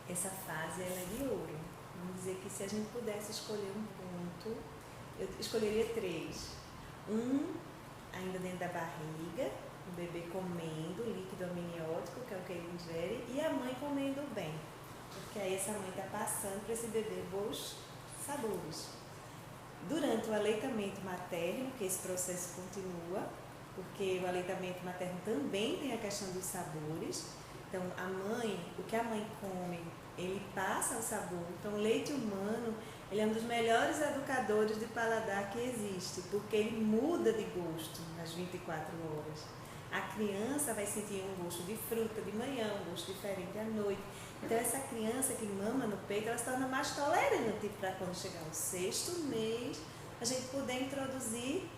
essa fase ela é de ouro. Vamos dizer que se a gente pudesse escolher um ponto, eu escolheria 3. Ainda dentro da barriga, o bebê comendo líquido amniótico, que é o que ele ingere, e a mãe comendo bem. Porque aí essa mãe está passando para esse bebê bons sabores. Durante o aleitamento materno, que esse processo continua, porque o aleitamento materno também tem a questão dos sabores. Então, o que a mãe come, ele passa o sabor. Então, o leite humano, ele é um dos melhores educadores de paladar que existe, porque ele muda de gosto nas 24 horas. A criança vai sentir um gosto de fruta de manhã, um gosto diferente à noite. Então, essa criança que mama no peito, ela se torna mais tolerante para quando chegar ao 6º mês, a gente poder introduzir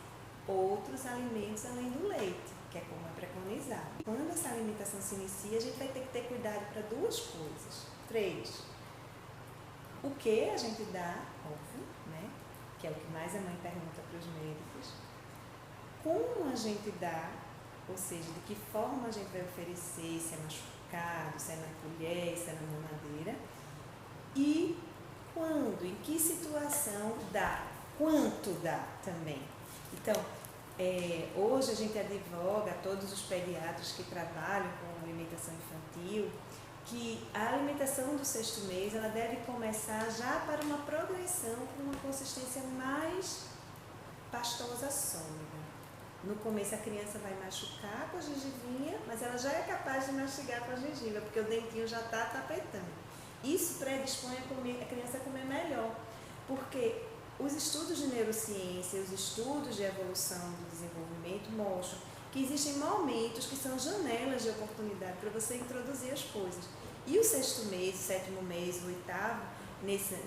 outros alimentos além do leite, que é como é preconizado. Quando essa alimentação se inicia, a gente vai ter que ter cuidado para 2 coisas. 3. O que a gente dá, óbvio, né? Que é o que mais a mãe pergunta para os médicos. Como a gente dá, ou seja, de que forma a gente vai oferecer, se é machucado, se é na colher, se é na mamadeira. E quando, em que situação dá, quanto dá também. Então, hoje a gente advoga a todos os pediatras que trabalham com alimentação infantil que a alimentação do 6º mês ela deve começar já para uma progressão com uma consistência mais pastosa sólida. No começo a criança vai machucar com a gengivinha, mas ela já é capaz de mastigar com a gengiva, porque o dentinho já está tapetando. Isso predispõe a criança a comer melhor, porque os estudos de neurociência, os estudos de evolução do desenvolvimento mostram que existem momentos que são janelas de oportunidade para você introduzir as coisas. E o 6º mês, o 7º mês, o 8º,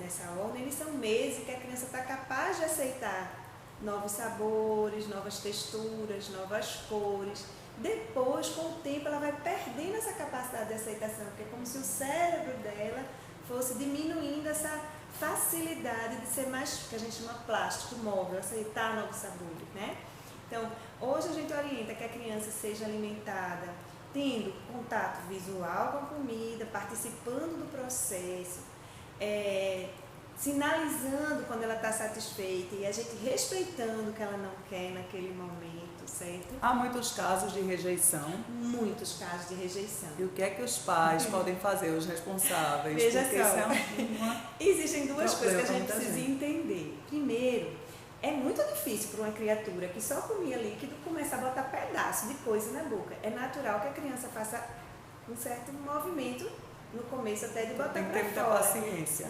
nessa ordem, eles são meses que a criança está capaz de aceitar novos sabores, novas texturas, novas cores. Depois, com o tempo, ela vai perdendo essa capacidade de aceitação, porque é como se o cérebro dela fosse diminuindo essa facilidade de ser mais, que a gente chama plástico, móvel, aceitar novos sabores, né? Então, hoje a gente orienta que a criança seja alimentada tendo contato visual com a comida, participando do processo, sinalizando quando ela está satisfeita e a gente respeitando o que ela não quer naquele momento, certo? Há muitos casos de rejeição. Muitos casos de rejeição. E o que é que os pais podem fazer, os responsáveis? Veja porque só, existem 2 coisas que a gente precisa entender. Primeiro, é muito difícil para uma criatura que só comia líquido começar a botar pedaço de coisa na boca. É natural que a criança faça um certo movimento no começo até de botar para fora. Tem que ter muita paciência.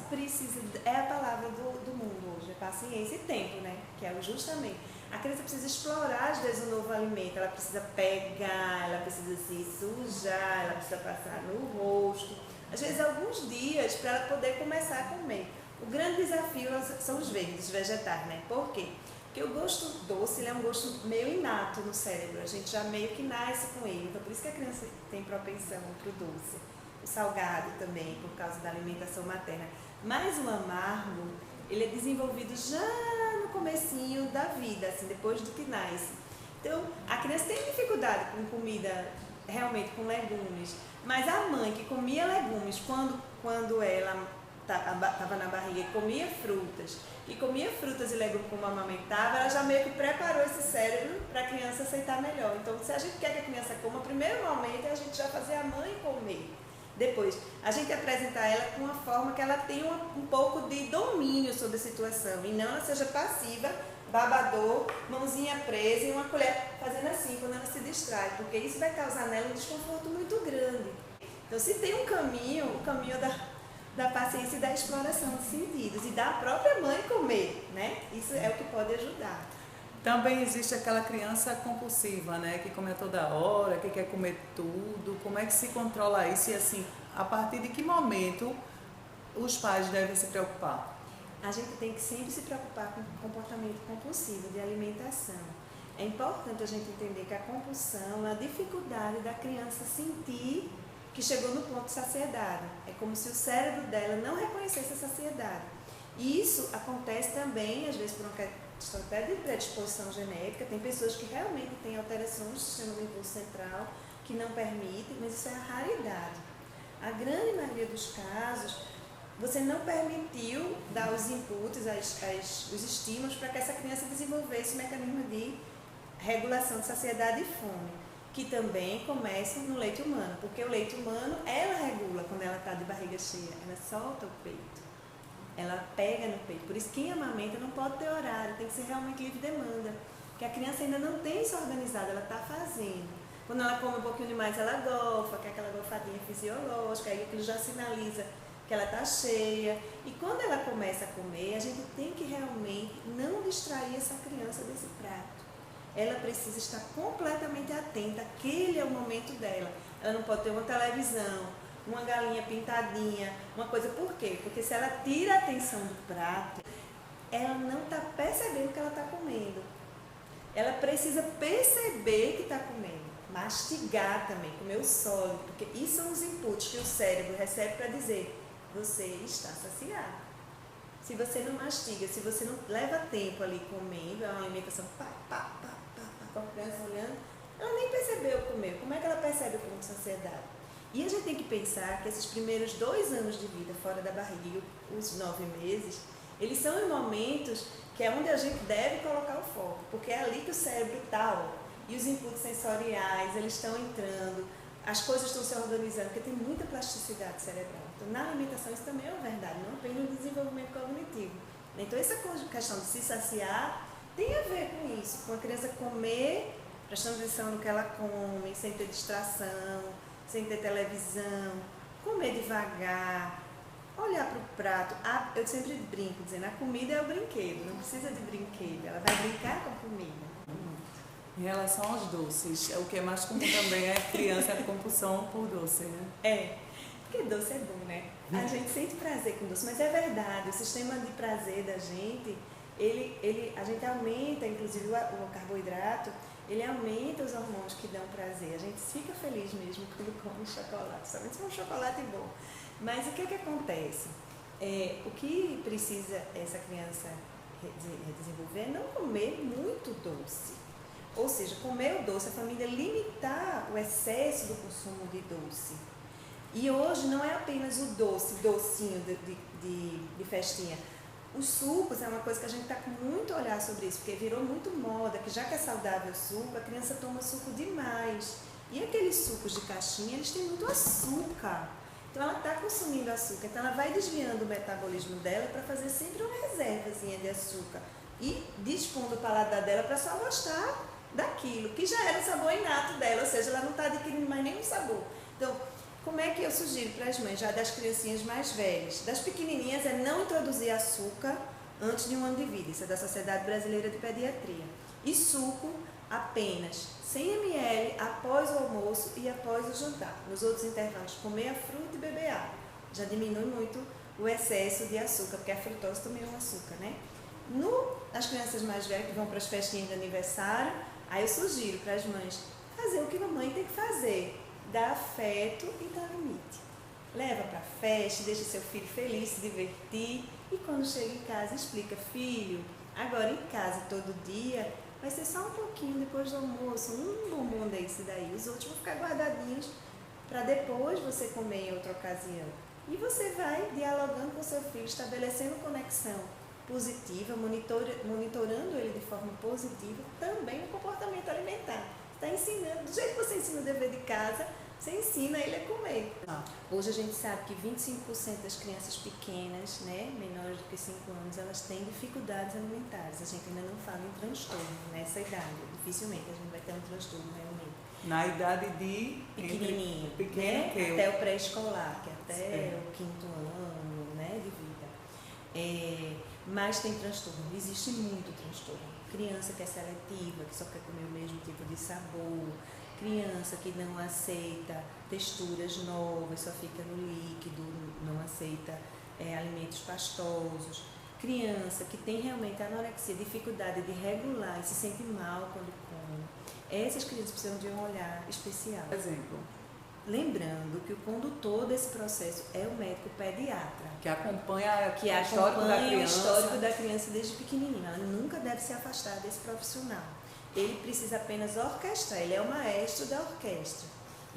É a palavra do mundo hoje, é paciência e tempo, né? Que é justamente. A criança precisa explorar, às vezes, um novo alimento. Ela precisa pegar, ela precisa se sujar, ela precisa passar no rosto. Às vezes, alguns dias para ela poder começar a comer. O grande desafio são os verdes, os vegetais, né? Por quê? Porque o gosto doce ele é um gosto meio inato no cérebro. A gente já meio que nasce com ele. Então, por isso que a criança tem propensão para o doce. O salgado também, por causa da alimentação materna. Mas o amargo, ele é desenvolvido já no comecinho da vida, assim, depois do que nasce. Então, a criança tem dificuldade com comida, realmente com legumes. Mas a mãe que comia legumes quando ela estava na barriga e comia frutas e legumes como amamentava, ela já meio que preparou esse cérebro para a criança aceitar melhor. Então, se a gente quer que a criança coma, o primeiro momento é a gente já fazer a mãe comer. Depois, a gente apresentar ela com uma forma que ela tenha um pouco de domínio sobre a situação e não ela seja passiva, babador, mãozinha presa e uma colher fazendo assim quando ela se distrai, porque isso vai causar nela um desconforto muito grande. Então, se tem um caminho, o caminho da paciência e da exploração de sentidos e da própria mãe comer, né? Isso é o que pode ajudar. Também existe aquela criança compulsiva, né? Que come a toda hora, que quer comer tudo. Como é que se controla isso? E assim, a partir de que momento os pais devem se preocupar? A gente tem que sempre se preocupar com o comportamento compulsivo de alimentação. É importante a gente entender que a compulsão é a dificuldade da criança sentir que chegou no ponto de saciedade. É como se o cérebro dela não reconhecesse a saciedade. E isso acontece também, às vezes, por uma questão até de predisposição genética. Tem pessoas que realmente têm alterações do sistema nervoso central que não permitem, mas isso é a raridade. A grande maioria dos casos, você não permitiu dar os inputs, os estímulos para que essa criança desenvolvesse o mecanismo de regulação de saciedade e fome, que também começa no leite humano, porque o leite humano, ela regula quando ela está de barriga cheia, ela solta o peito, ela pega no peito. Por isso, quem amamenta não pode ter horário, tem que ser realmente livre demanda, porque a criança ainda não tem isso organizado, ela está fazendo. Quando ela come um pouquinho demais, ela golfa, que é aquela golfadinha fisiológica, aí aquilo já sinaliza que ela está cheia. E quando ela começa a comer, a gente tem que realmente não distrair essa criança desse prato. Ela precisa estar completamente atenta, aquele é o momento dela. Ela não pode ter uma televisão, uma galinha pintadinha, uma coisa. Por quê? Porque se ela tira a atenção do prato, ela não está percebendo que ela está comendo. Ela precisa perceber que está comendo. Mastigar também, comer o sólido, porque isso são os inputs que o cérebro recebe para dizer: você está saciado. Se você não mastiga, se você não leva tempo ali comendo, é uma alimentação com a criança olhando, ela nem percebeu comer. Como é que ela percebe o ponto de saciedade? E a gente tem que pensar que esses primeiros 2 anos de vida fora da barriga, os 9 meses, eles são em momentos que é onde a gente deve colocar o foco, porque é ali que o cérebro está, e os inputs sensoriais, eles estão entrando, as coisas estão se organizando, porque tem muita plasticidade cerebral. Então, na alimentação, isso também é uma verdade, não apenas no desenvolvimento cognitivo. Então, essa questão de se saciar tem a ver com isso, com a criança comer, prestando atenção no que ela come, sem ter distração, sem ter televisão, comer devagar, olhar para o prato. Eu sempre brinco, dizendo, a comida é o brinquedo, não precisa de brinquedo, ela vai brincar com a comida. Em relação aos doces, o que é mais comum também é criança com compulsão por doce, né? É, porque doce é bom, né? A gente sente prazer com doce, mas é verdade, o sistema de prazer da gente, a gente aumenta, inclusive o carboidrato, ele aumenta os hormônios que dão prazer. A gente fica feliz mesmo quando come chocolate, somente se for um chocolate bom. Mas o que acontece? O que precisa essa criança desenvolver é não comer muito doce. Ou seja, comer o doce, a família limitar o excesso do consumo de doce. E hoje não é apenas o docinho de festinha. Os sucos é uma coisa que a gente está com muito olhar sobre isso, porque virou muito moda, que já que é saudável o suco, a criança toma suco demais. E aqueles sucos de caixinha, eles têm muito açúcar. Então ela está consumindo açúcar, então ela vai desviando o metabolismo dela para fazer sempre uma reservazinha de açúcar. E dispondo o paladar dela para só gostar daquilo, que já era o sabor inato dela, ou seja, ela não está adquirindo mais nenhum sabor. Então, como é que eu sugiro para as mães, já das criancinhas mais velhas? Das pequenininhas é não introduzir açúcar antes de 1 ano de vida, isso é da Sociedade Brasileira de Pediatria. E suco apenas 100 ml após o almoço e após o jantar. Nos outros intervalos, comer a fruta e beber água. Já diminui muito o excesso de açúcar, porque a frutose também é um açúcar, né? As crianças mais velhas que vão para as festinhas de aniversário, aí eu sugiro para as mães fazer o que a mamãe tem que fazer, dar afeto e dar limite. Leva para a festa, deixa seu filho feliz, se divertir, e quando chega em casa explica: filho, agora em casa todo dia vai ser só um pouquinho depois do almoço, um bombom desse daí, os outros vão ficar guardadinhos para depois você comer em outra ocasião. E você vai dialogando com seu filho, estabelecendo conexão positiva, monitorando ele de forma positiva, também no comportamento alimentar. Está ensinando, do jeito que você ensina o dever de casa, você ensina ele a comer. Hoje a gente sabe que 25% das crianças pequenas, né, menores do que 5 anos, elas têm dificuldades alimentares. A gente ainda não fala em transtorno nessa idade. Dificilmente a gente vai ter um transtorno realmente. Na idade de pequenininho, pequeno, né? Até o pré-escolar, que é até o 5º ano, né, de vida. Mas tem transtorno, existe muito transtorno. Criança que é seletiva, que só quer comer o mesmo tipo de sabor, criança que não aceita texturas novas, só fica no líquido, não aceita alimentos pastosos, criança que tem realmente anorexia, dificuldade de regular e se sente mal quando come. Essas crianças precisam de um olhar especial. Por exemplo, lembrando que o condutor desse processo é o médico pediatra. Que acompanha o histórico da criança desde pequenininha. Ela nunca deve se afastar desse profissional. Ele precisa apenas orquestrar, ele é o maestro da orquestra.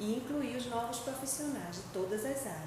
e incluir os novos profissionais de todas as áreas.